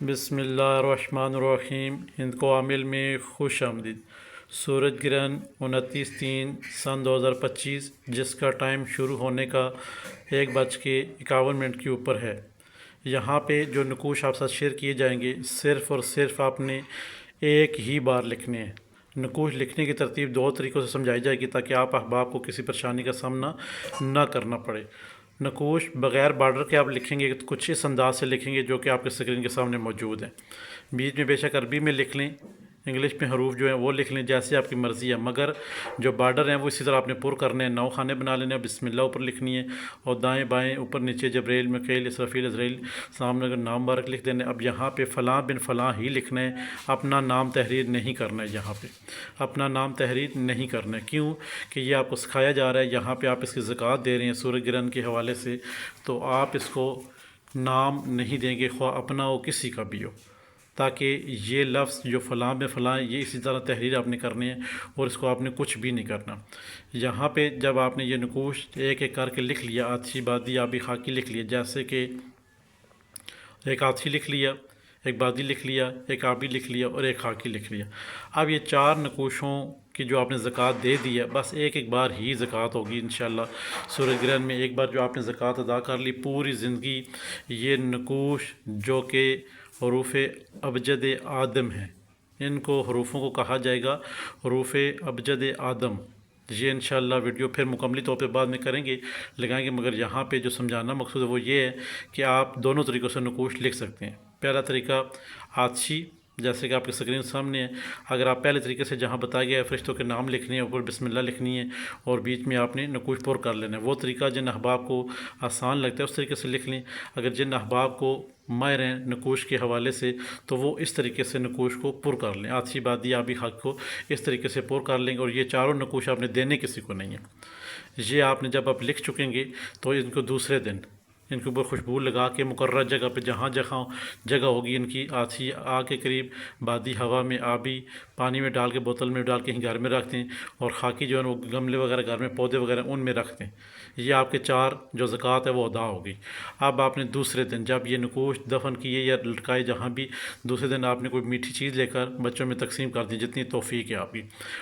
بسم اللہ الرحمن الرحیم۔ ہند کو عامل میں خوش آمدید۔ سورج گرہن 29/3/2025 جس کا ٹائم شروع ہونے کا 1:51 کے اوپر ہے۔ یہاں پہ جو نقوش آپ ساتھ شیئر کیے جائیں گے صرف اور صرف آپ نے ایک ہی بار لکھنے ہیں۔ نقوش لکھنے کی ترتیب 2 طریقوں سے سمجھائی جائے گی تاکہ آپ احباب کو کسی پریشانی کا سامنا نہ کرنا پڑے۔ نقوش بغیر بارڈر کے آپ لکھیں گے تو کچھ اس انداز سے لکھیں گے جو کہ آپ کے اسکرین کے سامنے موجود ہیں۔ بیچ میں بے شک عربی میں لکھ لیں، انگلش میں حروف جو ہیں وہ لکھ لیں، جیسے آپ کی مرضی ہے، مگر جو بارڈر ہیں وہ اسی طرح آپ نے پر کرنے ہیں۔ 9 خانے بنا لینے، بسم اللہ اوپر لکھنی ہے اور دائیں بائیں اوپر نیچے جبریل میکائیل اسرافیل عزرائیل سامنے اگر نام مبارک لکھ دینے۔ اب یہاں پہ فلاں بن فلاں ہی لکھنا ہے، اپنا نام تحریر نہیں کرنا ہے۔ یہاں پہ اپنا نام تحریر نہیں کرنا ہے، کیوں کہ یہ آپ کو سکھایا جا رہا ہے۔ یہاں پہ آپ اس کی زکوٰۃ دے رہے ہیں سورج گرہن کے حوالے سے، تو آپ اس کو نام نہیں دیں گے، خواہ اپنا ہو کسی کا بھی ہو، تاکہ یہ لفظ جو فلاں میں فلاں یہ اسی طرح تحریر آپ نے کرنی ہے اور اس کو آپ نے کچھ بھی نہیں کرنا۔ یہاں پہ جب آپ نے یہ نقوش ایک ایک کر کے لکھ لیا، آتشی بادی آبی خاکی لکھ لیا، جیسے کہ ایک آتشی لکھ لیا، ایک بادی لکھ لیا، ایک آبی لکھ لیا اور ایک خاکی لکھ لیا۔ اب یہ 4 نقوشوں کی جو آپ نے زکوٰۃ دے دی ہے، بس ایک ایک بار ہی زکوٰۃ ہوگی انشاءاللہ سورج گرہن میں۔ ایک بار جو آپ نے زکوٰۃ ادا کر لی، پوری زندگی یہ نقوش جو کہ حروف ابجد آدم ہیں، ان کو حروفوں کو کہا جائے گا حروف ابجد آدم۔ یہ انشاءاللہ ویڈیو پھر مکملی طور پہ بعد میں کریں گے، لگائیں گے، مگر یہاں پہ جو سمجھانا مقصود ہے وہ یہ ہے کہ آپ دونوں طریقوں سے نقوش لکھ سکتے ہیں۔ پہلا طریقہ آتشی، جیسے کہ آپ کے اسکرین سامنے ہے۔ اگر آپ پہلے طریقے سے جہاں بتایا گیا ہے فرشتوں کے نام لکھنے ہیں، اوپر بسم اللہ لکھنی ہے اور بیچ میں آپ نے نقوش پر کر لینا ہے، وہ طریقہ جن احباب کو آسان لگتا ہے اس طریقے سے لکھ لیں۔ اگر جن احباب کو ماہر ہیں نقوش کے حوالے سے تو وہ اس طریقے سے نقوش کو پر کر لیں، آتشی بادی آبی خاک کو اس طریقے سے پر کر لیں گے، اور یہ 4 نقوش آپ نے دینے کسی کو نہیں ہیں۔ یہ آپ نے جب آپ لکھ چکیں گے تو ان کو دوسرے دن ان کے اوپر خوشبو لگا کے مقررہ جگہ پہ جہاں جگہ ہوگی ان کی، آتشی آگ کے قریب، بادی ہوا میں، آبی پانی میں ڈال کے بوتل میں ڈال کے کہیں گھر میں رکھ دیں، اور خاکی جو ہے وہ گملے وغیرہ گھر میں پودے وغیرہ ان میں رکھ دیں۔ یہ آپ کے 4 جو زکوٰۃ ہے وہ ادا ہوگی۔ اب آپ نے دوسرے دن جب یہ نقوش دفن کیے یا لٹکائے جہاں بھی، دوسرے دن آپ نے کوئی میٹھی چیز لے کر بچوں میں تقسیم کر دی جتنی توفیق ہے آپ کی،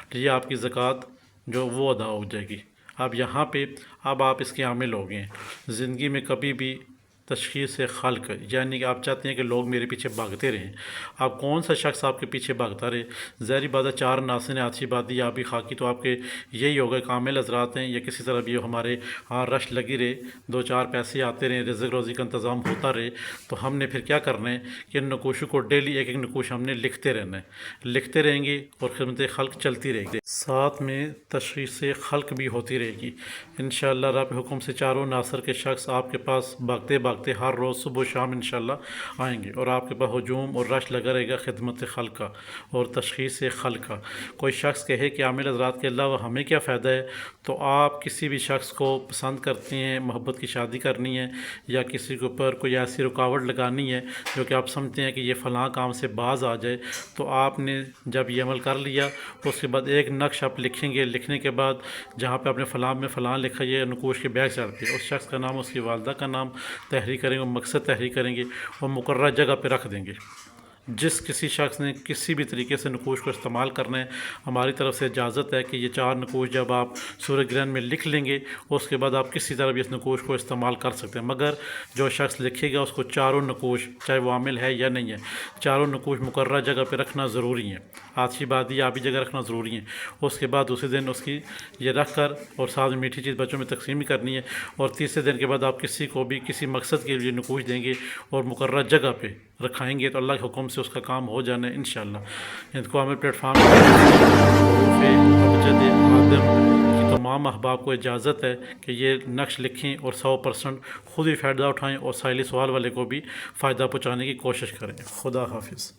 تو یہ آپ کی زکوٰۃ جو وہ ادا ہو جائے گی۔ اب یہاں پہ اب آپ اس کے عامل ہو گئے ہیں۔ زندگی میں کبھی بھی تشخیص خلق، یعنی کہ آپ چاہتے ہیں کہ لوگ میرے پیچھے بھاگتے رہیں، آپ کون سا شخص آپ کے پیچھے بھاگتا رہے؟ ظاہری بات ہے 4 ناصر ہیں، آتشی بادی آبی خاکی، تو آپ کے یہی ہوگا کامل حضرات ہیں، یا کسی طرح بھی ہمارے ہاں رش لگی رہے، 2-4 پیسے آتے رہے، رزق روزی کا انتظام ہوتا رہے، تو ہم نے پھر کیا کرنا ہے کہ ان نقوشوں کو ڈیلی ایک ایک نقوش ہم نے لکھتے رہنا ہے، لکھتے رہیں گے اور خدمت خلق چلتی رہے گی، ساتھ میں تشخیص خلق بھی ہوتی رہے گی انشاءاللہ رب حکم سے۔ 4 ناصر کے شخص آپ کے پاس بھاگتے بھاگتے ہر روز صبح و شام انشاءاللہ آئیں گے، اور آپ کے پاس ہجوم اور رش لگا رہے گا خدمت خلق کا اور تشخیص خلق کا۔ کوئی شخص کہے کہ عامل حضرات کے علاوہ ہمیں کیا فائدہ ہے، تو آپ کسی بھی شخص کو پسند کرتے ہیں، محبت کی شادی کرنی ہے، یا کسی کے اوپر کوئی ایسی رکاوٹ لگانی ہے جو کہ آپ سمجھتے ہیں کہ یہ فلاں کام سے باز آ جائے، تو آپ نے جب یہ عمل کر لیا تو اس کے بعد ایک نقش آپ لکھیں گے، لکھنے کے بعد جہاں پہ آپ نے فلاں میں فلاں لکھا، یہ نقوش کے بیک سائڈ پہ اس شخص کا نام، اس کی والدہ کا نام تحریر کریں گے، مقصد تحریر کریں گے اور مقررہ جگہ پہ رکھ دیں گے۔ جس کسی شخص نے کسی بھی طریقے سے نقوش کو استعمال کرنا ہے، ہماری طرف سے اجازت ہے کہ یہ 4 نقوش جب آپ سورج گرہن میں لکھ لیں گے اس کے بعد آپ کسی طرح بھی اس نقوش کو استعمال کر سکتے ہیں، مگر جو شخص لکھے گا اس کو 4 نقوش چاہے وہ عامل ہے یا نہیں ہے، 4 نقوش مقررہ جگہ پہ رکھنا ضروری ہے، آتشی بادی آبی جگہ رکھنا ضروری ہے۔ اس کے بعد دوسرے دن اس کی یہ رکھ کر اور ساتھ میں میٹھی چیز بچوں میں تقسیم بھی کرنی ہے، اور تیسرے دن کے بعد آپ کسی کو بھی کسی مقصد کے لیے نقوش دیں گے اور مقررہ جگہ پہ رکھائیں گے، تو اللہ کے حکم سے اس کا کام ہو جانا ہے انشاءاللہ۔ ہند کو عامل پلیٹ فارم حروف ابجد آدم کی تمام احباب کو اجازت ہے کہ یہ نقش لکھیں اور 100% خود بھی فائدہ اٹھائیں اور سائلی سوال والے کو بھی فائدہ پہنچانے کی کوشش کریں۔ خدا حافظ۔